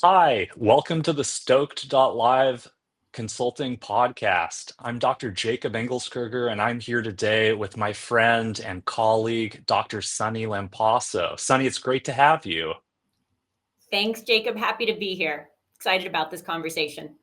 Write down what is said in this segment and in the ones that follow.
Hi, welcome to the stoked.live consulting podcast. I'm Dr. Jacob Engelskirger, and I'm here today with my friend and colleague, Dr. Sunni Lampasso. Sunni, it's great to have you. Thanks, Jacob. Happy to be here. Excited about this conversation.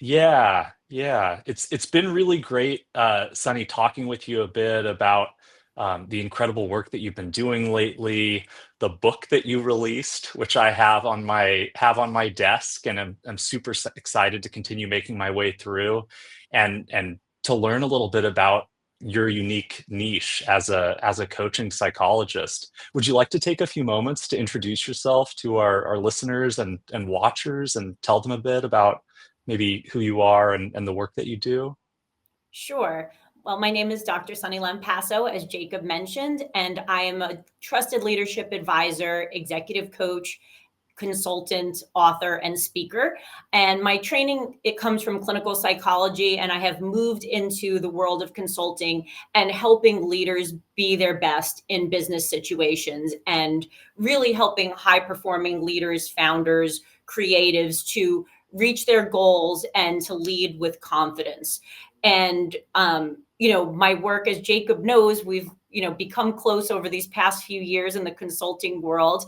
Yeah. It's been really great, Sunny, talking with you a bit about the incredible work that you've been doing lately, the book that you released, which I have on my desk, and I'm super excited to continue making my way through, and to learn a little bit about your unique niche as a coaching psychologist. Would you like to take a few moments to introduce yourself to our listeners and watchers and tell them a bit about maybe who you are and the work that you do? Sure. Well, my name is Dr. Sunni Lampasso, as Jacob mentioned, and I am a trusted leadership advisor, executive coach, consultant, author, and speaker. And my training, it comes from clinical psychology, and I have moved into the world of consulting and helping leaders be their best in business situations and really helping high performing leaders, founders, creatives to reach their goals and to lead with confidence. And my work, as Jacob knows, we've become close over these past few years in the consulting world.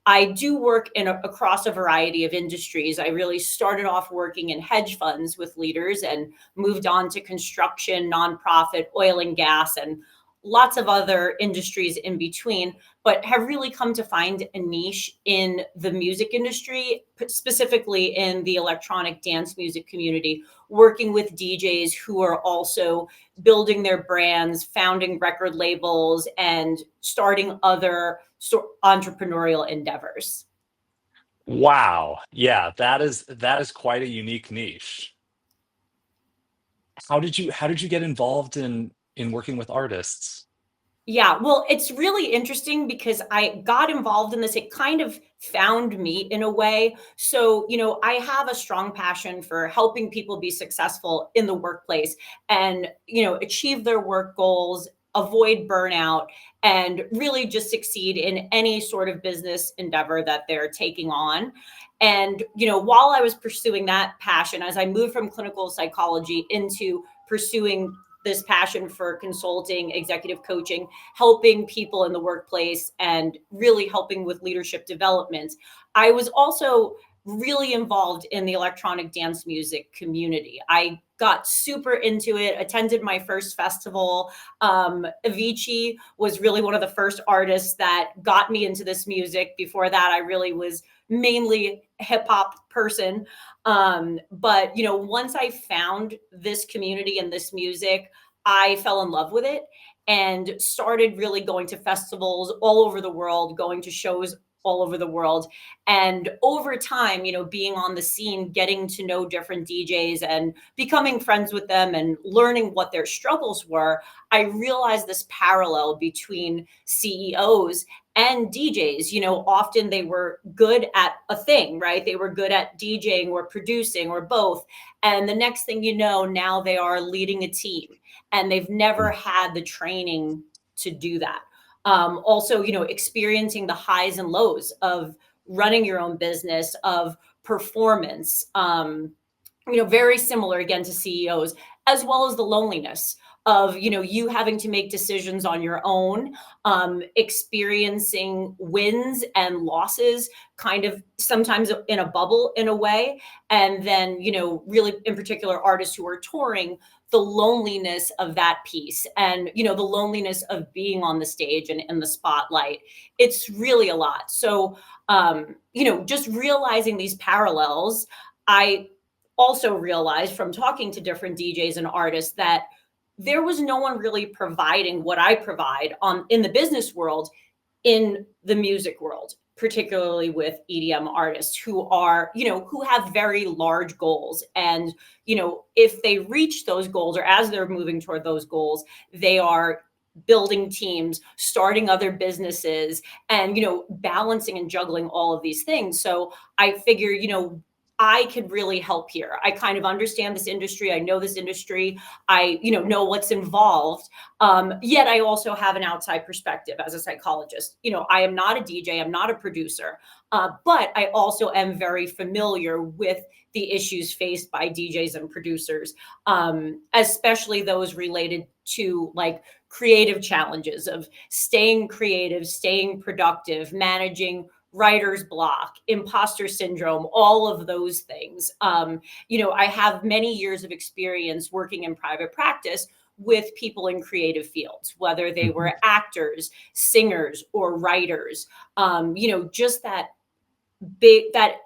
I do work across a variety of industries. I really started off working in hedge funds with leaders and moved on to construction, nonprofit, oil and gas, and lots of other industries in between, but have really come to find a niche in the music industry, specifically in the electronic dance music community, working with DJs who are also building their brands, founding record labels, and starting other entrepreneurial endeavors. Wow. Yeah, that is quite a unique niche. How did you get involved in working with artists? Yeah, well, it's really interesting because I got involved in this. It kind of found me in a way. So, I have a strong passion for helping people be successful in the workplace and, achieve their work goals, avoid burnout, and really just succeed in any sort of business endeavor that they're taking on. And, while I was pursuing that passion, as I moved from clinical psychology into pursuing this passion for consulting, executive coaching, helping people in the workplace, and really helping with leadership development, I was also really involved in the electronic dance music community. I got super into it, attended my first festival. Avicii was really one of the first artists that got me into this music. Before that, I really was mainly hip hop person. But once I found this community and this music, I fell in love with it and started really going to festivals all over the world, going to shows all over the world. And over time, being on the scene, getting to know different DJs and becoming friends with them and learning what their struggles were, I realized this parallel between CEOs and DJs. Often they were good at a thing, right? They were good at DJing or producing or both. And the next thing you know, now they are leading a team and they've never had the training to do that. Also, experiencing the highs and lows of running your own business, of performance, very similar again to CEOs, as well as the loneliness of you having to make decisions on your own, experiencing wins and losses kind of sometimes in a bubble in a way, and then really in particular artists who are touring, the loneliness of that piece, and the loneliness of being on the stage and in the spotlight. It's really a lot. So just realizing these parallels, I also realized from talking to different DJs and artists that there was no one really providing what I provide in the business world, in the music world, particularly with EDM artists who are, who have very large goals. And, if they reach those goals, or as they're moving toward those goals, they are building teams, starting other businesses, and, balancing and juggling all of these things. So I figure, I could really help here. I kind of understand this industry. I know this industry. I, know what's involved. Yet I also have an outside perspective as a psychologist. I am not a DJ. I'm not a producer, but I also am very familiar with the issues faced by DJs and producers, especially those related to like creative challenges of staying creative, staying productive, managing writer's block, imposter syndrome, all of those things. I have many years of experience working in private practice with people in creative fields, whether they Mhm. were actors, singers, or writers. Just that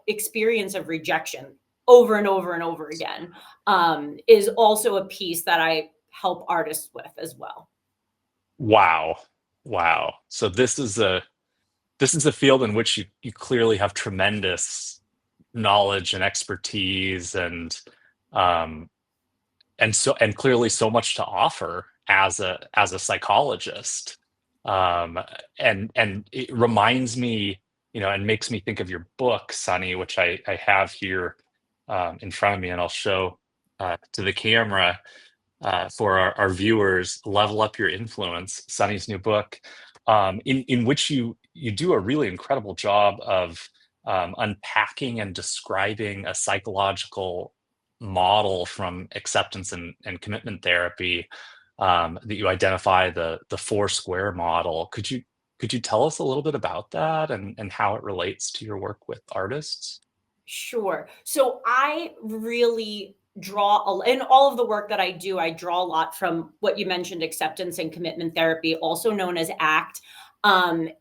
experience of rejection over and over and over again is also a piece that I help artists with as well. Wow. Wow. So this is a field in which you clearly have tremendous knowledge and expertise um and clearly so much to offer as a psychologist. Um and it reminds me, and makes me think of your book, Sunny, which I have here in front of me, and I'll show to the camera for our viewers. Level Up Your Influence, Sunny's new book, in which you do a really incredible job of unpacking and describing a psychological model from acceptance and commitment therapy, that you identify the four square model. Could you tell us a little bit about that and how it relates to your work with artists? Sure. So I really in all of the work that I do, I draw a lot from what you mentioned, acceptance and commitment therapy, also known as ACT. And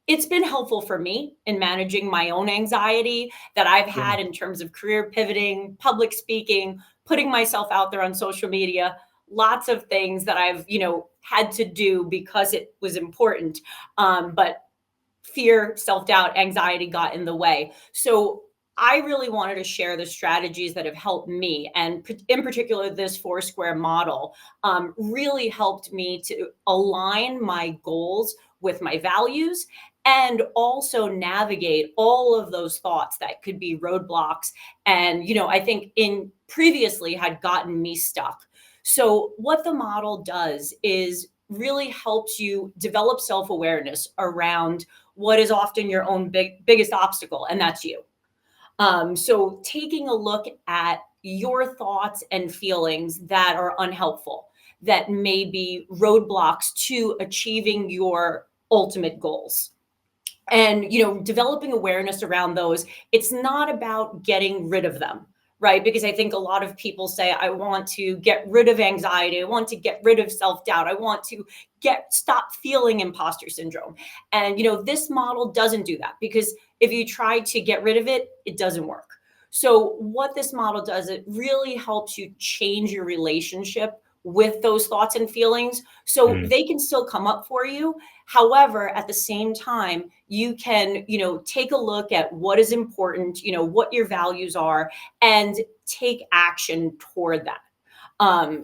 it's been helpful for me in managing my own anxiety that I've Yeah. had in terms of career pivoting, public speaking, putting myself out there on social media, lots of things that I've, had to do because it was important. But fear, self doubt, anxiety got in the way. So I really wanted to share the strategies that have helped me. And in particular, this four square model really helped me to align my goals with my values and also navigate all of those thoughts that could be roadblocks. And, I think in previously had gotten me stuck. So, what the model does is really helps you develop self awareness around what is often your own biggest obstacle, and that's you. So taking a look at your thoughts and feelings that are unhelpful, that may be roadblocks to achieving your ultimate goals. And developing awareness around those, it's not about getting rid of them, right? Because I think a lot of people say, I want to get rid of anxiety, I want to get rid of self-doubt, I want to get stop feeling imposter syndrome. And this model doesn't do that, because if you try to get rid of it, it doesn't work. So what this model does, it really helps you change your relationship with those thoughts and feelings so Mm. they can still come up for you. However, at the same time, you can, take a look at what is important, what your values are, and take action toward that.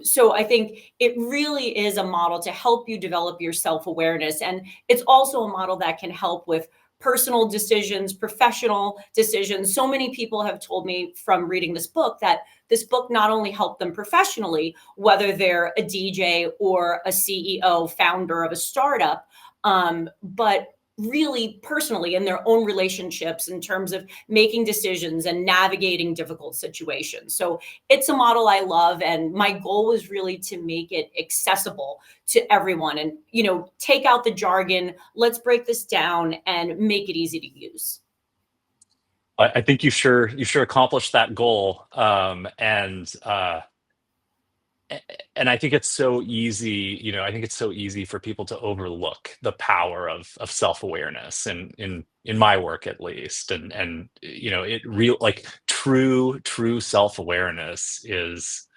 So I think it really is a model to help you develop your self awareness. And it's also a model that can help with personal decisions, professional decisions. So many people have told me from reading this book that this book not only helped them professionally, whether they're a DJ or a CEO, founder of a startup, but really personally in their own relationships in terms of making decisions and navigating difficult situations. So it's a model I love. And my goal was really to make it accessible to everyone and, take out the jargon. Let's break this down and make it easy to use. I think you sure accomplished that goal. A- and I think it's so easy, I think it's so easy for people to overlook the power of self-awareness, and in my work at least. And it real like true self-awareness is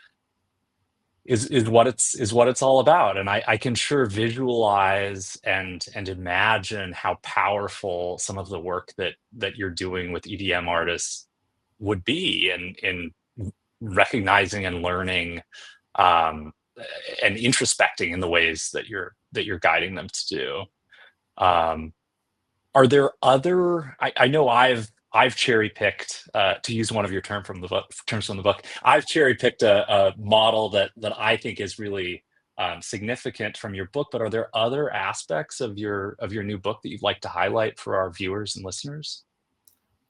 what it's all about. And I can sure visualize and imagine how powerful some of the work that you're doing with EDM artists would be in recognizing and learning, um, and introspecting in the ways that you're guiding them to do. Um, are there other? I know I've cherry picked, to use one of your terms from the book. I've cherry picked a model that I think is really significant from your book. But are there other aspects of your new book that you'd like to highlight for our viewers and listeners?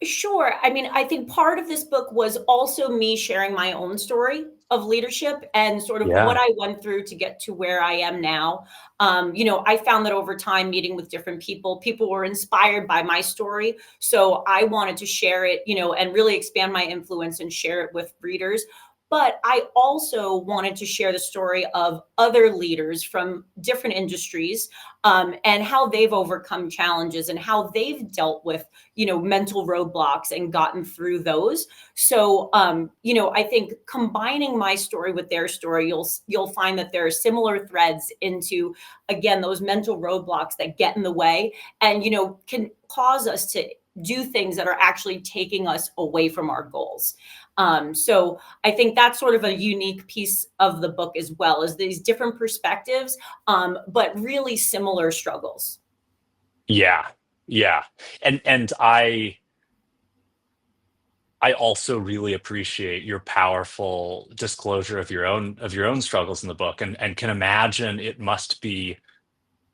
Sure. I mean, I think part of this book was also me sharing my own story of leadership and sort of what Yeah. I went through to get to where I am now. I found that over time, meeting with different people, people were inspired by my story. So I wanted to share it, and really expand my influence and share it with readers. But I also wanted to share the story of other leaders from different industries, and how they've overcome challenges and how they've dealt with mental roadblocks and gotten through those. So I think combining my story with their story, you'll find that there are similar threads into, again, those mental roadblocks that get in the way and can cause us to do things that are actually taking us away from our goals. So I think that's sort of a unique piece of the book as well, is these different perspectives, but really similar struggles. Yeah. Yeah. And I also really appreciate your powerful disclosure of your own struggles in the book, and can imagine it must be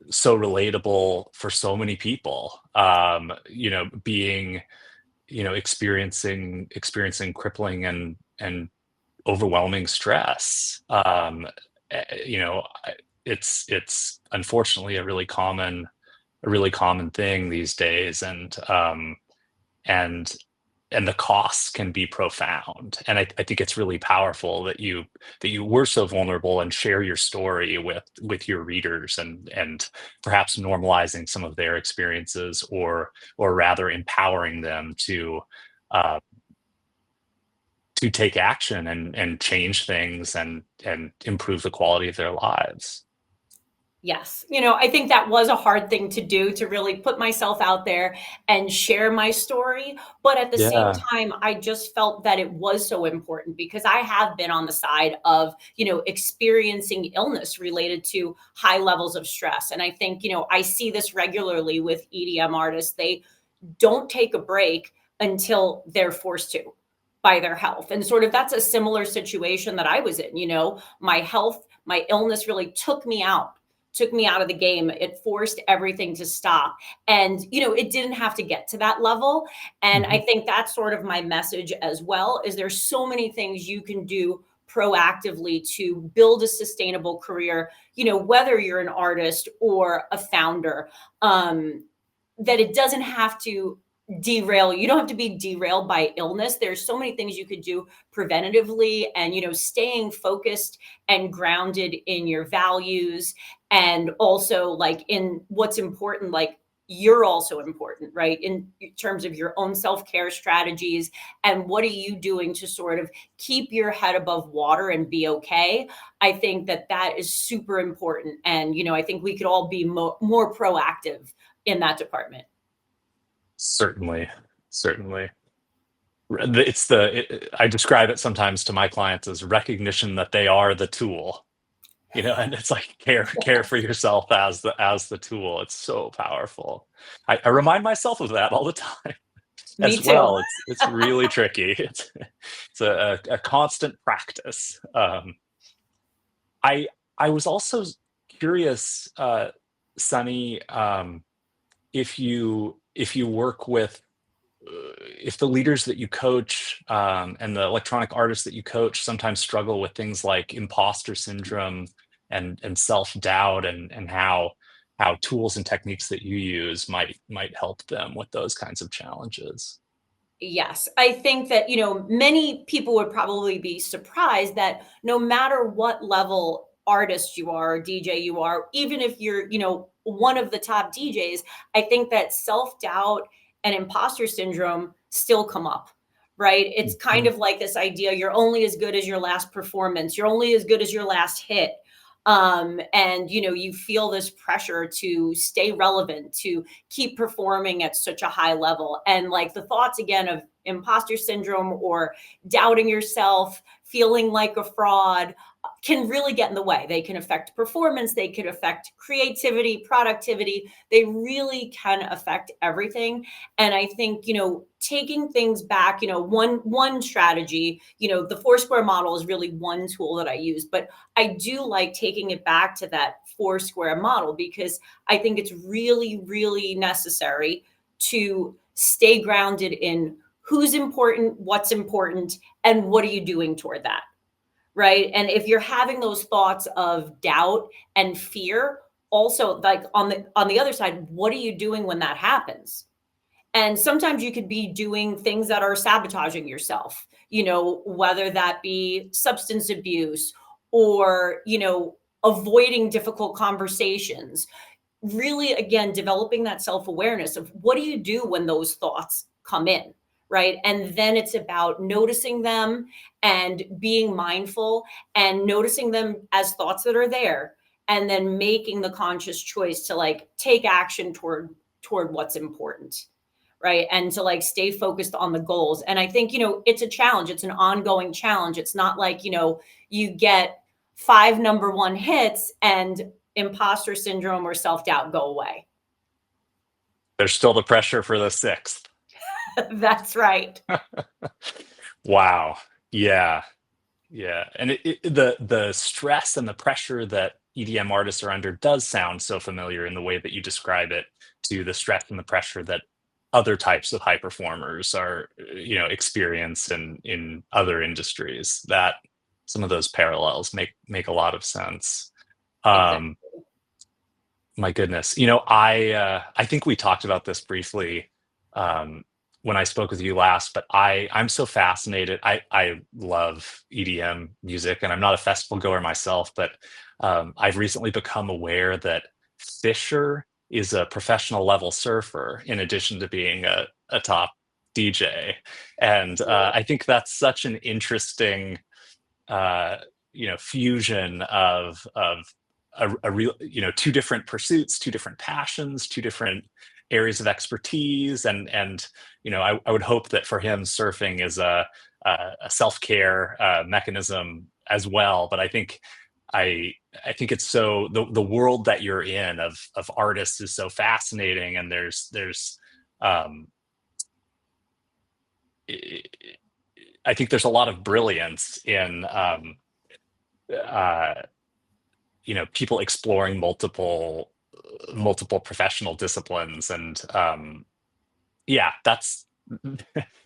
so relatable for so many people. Being, experiencing crippling and overwhelming stress. It's unfortunately a really common thing these days, and and the costs can be profound. And I think it's really powerful that you were so vulnerable and share your story with your readers, and perhaps normalizing some of their experiences, or rather empowering them uh, to take action and change things and improve the quality of their lives. Yes. I think that was a hard thing to do, to really put myself out there and share my story. But at the same Yeah. time, I just felt that it was so important because I have been on the side of, experiencing illness related to high levels of stress. And I think, I see this regularly with EDM artists. They don't take a break until they're forced to by their health. And sort of that's a similar situation that I was in. My health, my illness really took me out of the game. It forced everything to stop. And, it didn't have to get to that level. And I Mhm. think that's sort of my message as well, is there's so many things you can do proactively to build a sustainable career, whether you're an artist or a founder, that it doesn't have to derail. You don't have to be derailed by illness. There's so many things you could do preventatively, and staying focused and grounded in your values, and also like in what's important, like you're also important, right? In terms of your own self-care strategies, and what are you doing to sort of keep your head above water and be okay. I think that that is super important. And I think we could all be more proactive in that department. Certainly, certainly. I describe it sometimes to my clients as recognition that they are the tool, and it's like care for yourself as the tool. It's so powerful. I remind myself of that all the time Me as too. well. It's really tricky. It's a constant practice. I I was also curious, Sunny, if you work with if the leaders that you coach, and the electronic artists that you coach sometimes struggle with things like imposter syndrome and self-doubt, and how tools and techniques that you use might help them with those kinds of challenges. Yes, I think that, many people would probably be surprised that no matter what level artist you are, or DJ you are, even if you're, one of the top DJs, I think that self-doubt and imposter syndrome still come up, right? It's kind Mhm. of like this idea, you're only as good as your last performance, you're only as good as your last hit. And you feel this pressure to stay relevant, to keep performing at such a high level. And like the thoughts again of imposter syndrome or doubting yourself, feeling like a fraud, can really get in the way. They can affect performance, they can affect creativity, productivity. They really can affect everything. And I think, taking things back, one strategy, the four square model is really one tool that I use, but I do like taking it back to that four square model because I think it's really, really necessary to stay grounded in who's important, what's important, and what are you doing toward that, right? And if you're having those thoughts of doubt and fear, also like on the other side, what are you doing when that happens? And sometimes you could be doing things that are sabotaging yourself, whether that be substance abuse or, avoiding difficult conversations. Really, again, developing that self awareness of what do you do when those thoughts come in, right? And then it's about noticing them and being mindful and noticing them as thoughts that are there and then making the conscious choice to like take action toward what's important, right? And to like stay focused on the goals. And I think, it's a challenge. It's an ongoing challenge. It's not like, you get 5 number one hits and imposter syndrome or self-doubt go away. There's still the pressure for the sixth. That's right. Wow. Yeah. Yeah. And the stress and the pressure that EDM artists are under does sound so familiar in the way that you describe it to the stress and the pressure that other types of high performers are, experience in other industries. That some of those parallels make a lot of sense. Exactly. My goodness. I think we talked about this briefly when I spoke with you last, but I'm so fascinated. I love EDM music, and I'm not a festival goer myself, but I've recently become aware that Fisher is a professional level surfer in addition to being a top DJ. And I think that's such an interesting fusion of a real, two different pursuits, two different passions, two different areas of expertise. And I would hope that for him, surfing is a self-care mechanism as well. But I think it's so the world that you're in of artists is so fascinating, and there's I think there's a lot of brilliance in people exploring multiple professional disciplines, and yeah, that's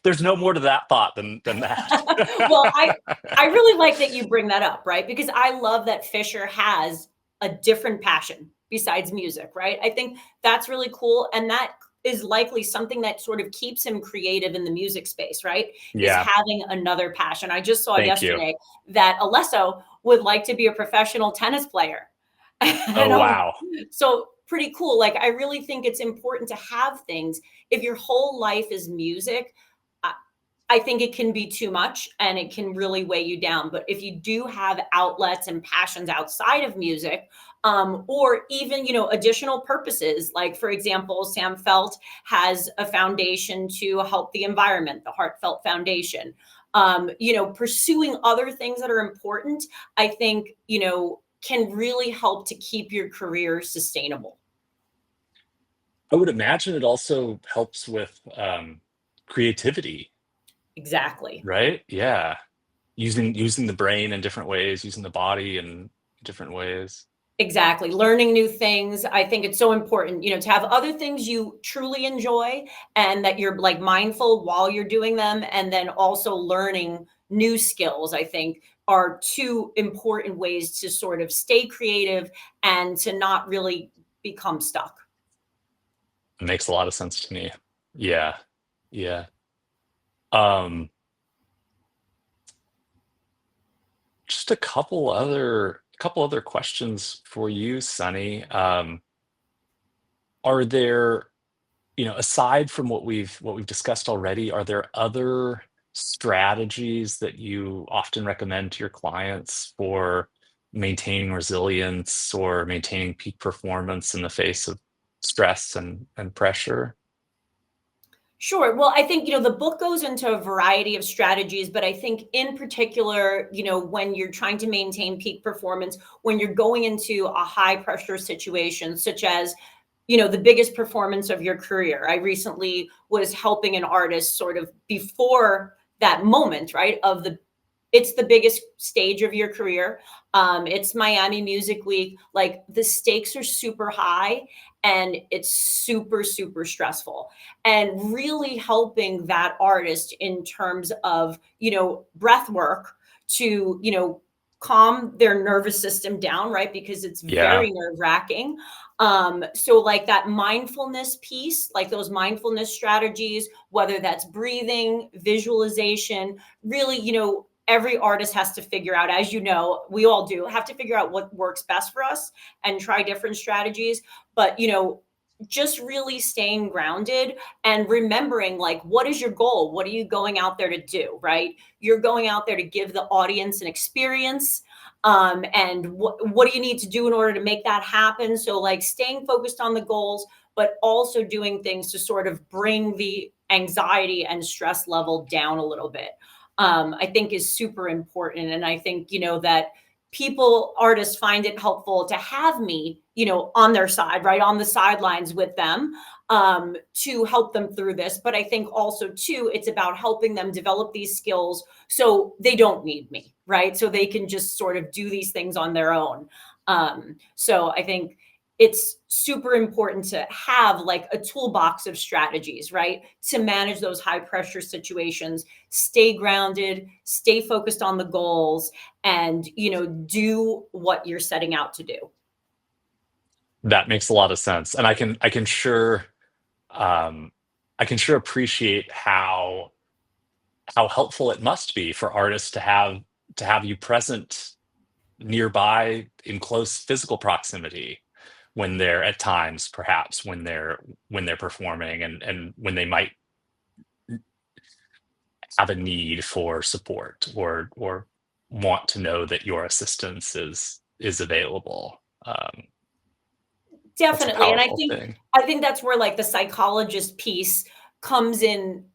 there's no more to that thought than that. Well, I really like that you bring that up, right? Because I love that Fisher has a different passion besides music, right? I think that's really cool. And that is likely something that sort of keeps him creative in the music space, right? Is Yeah, having another passion. I just saw thank you. yesterday that Alesso would like to be a professional tennis player. Oh And wow. so pretty cool. Like, I really think it's important to have things. If your whole life is music, I I think it can be too much and it can really weigh you down. But if you do have outlets and passions outside of music, or even, additional purposes, like for example, Sam Felt has a foundation to help the environment, the Heartfelt Foundation. Pursuing other things that are important, I think, can really help to keep your career sustainable. I would imagine it also helps with creativity, Exactly. right? Yeah, using the brain in different ways, using the body in different ways. Exactly. Learning new things. I think it's so important, to have other things you truly enjoy and that you're like mindful while you're doing them. And then also learning new skills, I think are two important ways to sort of stay creative and to not really become stuck. It makes a lot of sense to me. Yeah, yeah. Um, just a couple other questions for you, Sunny. Are there, aside from what we've discussed already, are there other strategies that you often recommend to your clients for maintaining resilience or maintaining peak performance in the face of stress and pressure? Sure. Well, I think, the book goes into a variety of strategies, but I think in particular, when you're trying to maintain peak performance, when you're going into a high pressure situation, such as the biggest performance of your career. I recently was helping an artist sort of before that moment, right? It's the biggest stage of your career. It's Miami Music Week. Like, the stakes are super high and it's super, super stressful. And really helping that artist in terms of, breath work to, calm their nervous system down, right? Because it's Yeah. very nerve wracking. So like that mindfulness piece, like those mindfulness strategies, whether that's breathing, visualization, really, every artist has to figure out, as you know, we all do have to figure out what works best for us and try different strategies. But, just really staying grounded and remembering, like, what is your goal? What are you going out there to do, right? You're going out there to give the audience an experience. And what do you need to do in order to make that happen? So, like, staying focused on the goals, but also doing things to sort of bring the anxiety and stress level down a little bit, I think is super important. And I think, that artists find it helpful to have me, on their side, right, on the sidelines with them, to help them through this. But I think also, too, it's about helping them develop these skills so they don't need me, right? So they can just sort of do these things on their own. So I think it's super important to have like a toolbox of strategies, right? To manage those high pressure situations, stay grounded, stay focused on the goals, and, do what you're setting out to do. That makes a lot of sense. And um, I can sure appreciate how helpful it must be for artists to have you present nearby in close physical proximity when they're at times, perhaps when they're performing, and when they might have a need for support, or want to know that your assistance is available. That's a Definitely. And powerful thing. I think that's where like the psychologist piece comes in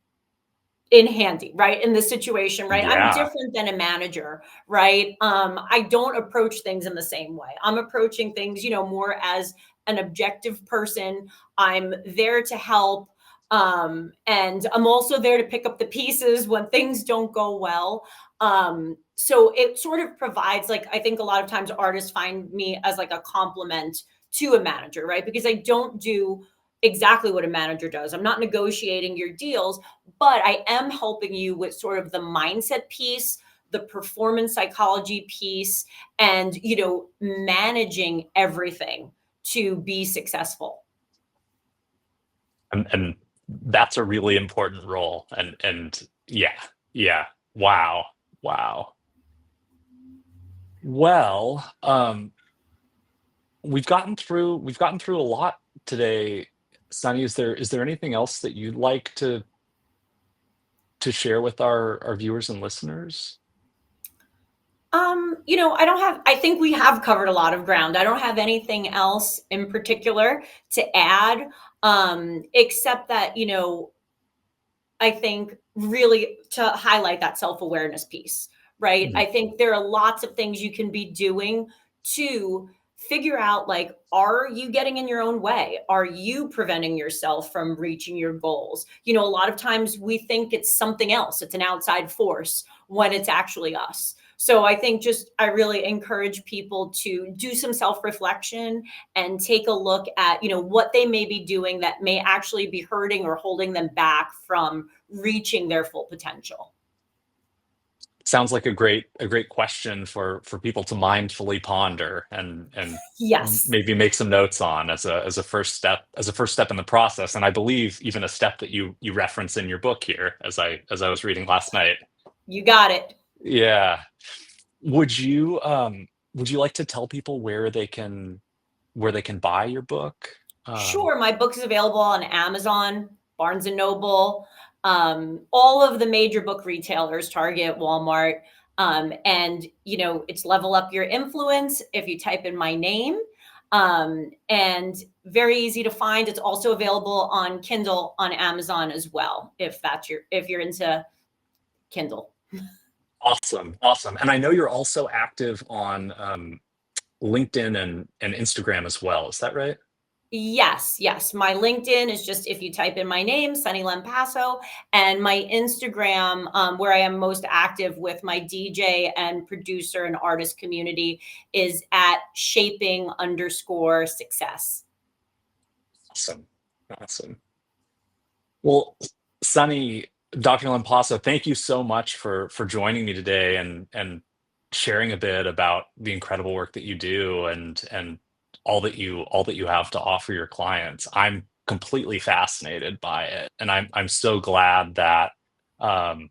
handy, right? In this situation, right? I'm Yeah. different than a manager, right? I don't approach things in the same way. I'm approaching things, more as an objective person. I'm there to help. And I'm also there to pick up the pieces when things don't go well. So it sort of provides, like, I think a lot of times artists find me as like a compliment to a manager, right? Because I don't do exactly what a manager does. I'm not negotiating your deals, but I am helping you with sort of the mindset piece, the performance psychology piece, and, managing everything to be successful. And that's a really important role. And yeah, yeah. Wow. Wow. Well, we've gotten through a lot today. Sunny, is there anything else that you'd like to share with our viewers and listeners? I think we have covered a lot of ground. I don't have anything else in particular to add, except that, I think really to highlight that self awareness piece, right? Mm. I think there are lots of things you can be doing to figure out, like, are you getting in your own way? Are you preventing yourself from reaching your goals? A lot of times we think it's something else, it's an outside force when it's actually us. So I think just I really encourage people to do some self reflection and take a look at, what they may be doing that may actually be hurting or holding them back from reaching their full potential. Sounds like a great question for people to mindfully ponder, and Yes, maybe make some notes on as a first step in the process. And I believe even a step that you reference in your book here, as I was reading last night. you got it. Yeah. Would you would you like to tell people where they can buy your book? Um, Sure, my book is available on Amazon, Barnes and Noble, all of the major book retailers, Target, Walmart. And, it's Level Up Your Influence if you type in my name. And very easy to find. It's also available on Kindle on Amazon as well, if you're into Kindle. awesome, awesome. And I know you're also active on LinkedIn and Instagram as well. Is that right? Yes, yes. My LinkedIn is just if you type in my name, Sunni Lampasso, and my Instagram, where I am most active with my DJ and producer and artist community, is at shaping_success. Awesome. Awesome. Well, Sunny, Dr. Lampasso, thank you so much for joining me today and sharing a bit about the incredible work that you do and all that you have to offer your clients. I'm completely fascinated by it, and I'm so glad um,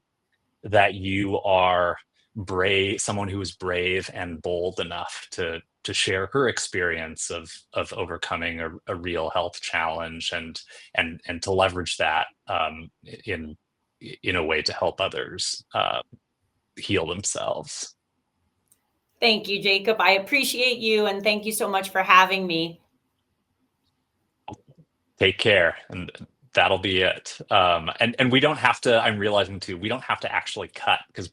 that you are brave, someone who is brave and bold enough to share her experience of overcoming a real health challenge and to leverage that in in a way to help others heal themselves. Thank you, Jacob. I appreciate you, and thank you so much for having me. Take care, and that'll be it. And we don't have to. I'm realizing too, we don't have to actually cut because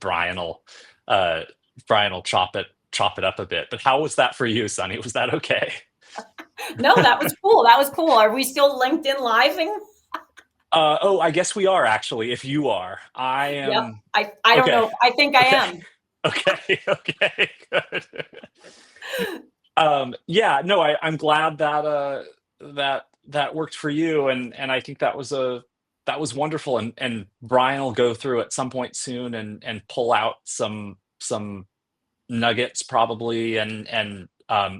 uh, Brian will chop it up a bit. But how was that for you, Sonny? Was that okay? No, that was cool. That was cool. Are we still LinkedIn living? Oh, I guess we are actually. If you are, I Yep. am. I don't Okay, know. I think I okay, am. okay, okay. Good. Yeah, no, I'm glad that that worked for you, and I think that was wonderful. And Brian will go through at some point soon and pull out some nuggets probably, and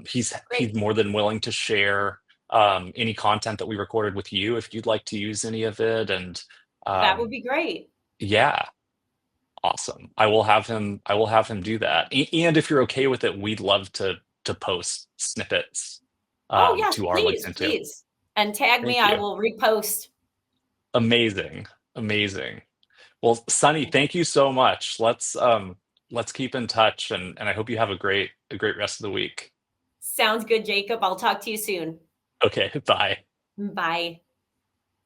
he's Great. more than willing to share any content that we recorded with you if you'd like to use any of it. And That would um, be great. yeah, awesome. I will have him do that. And if you're okay with it, we'd love to post snippets Oh, yes, to our please, LinkedIn too. please. And tag me. Thank I you. will repost. Amazing. Amazing. Well, Sunny, thank you so much. Let's keep in touch, and I hope you have a great rest of the week. Sounds good, Jacob. I'll talk to you soon. Okay, bye. Bye.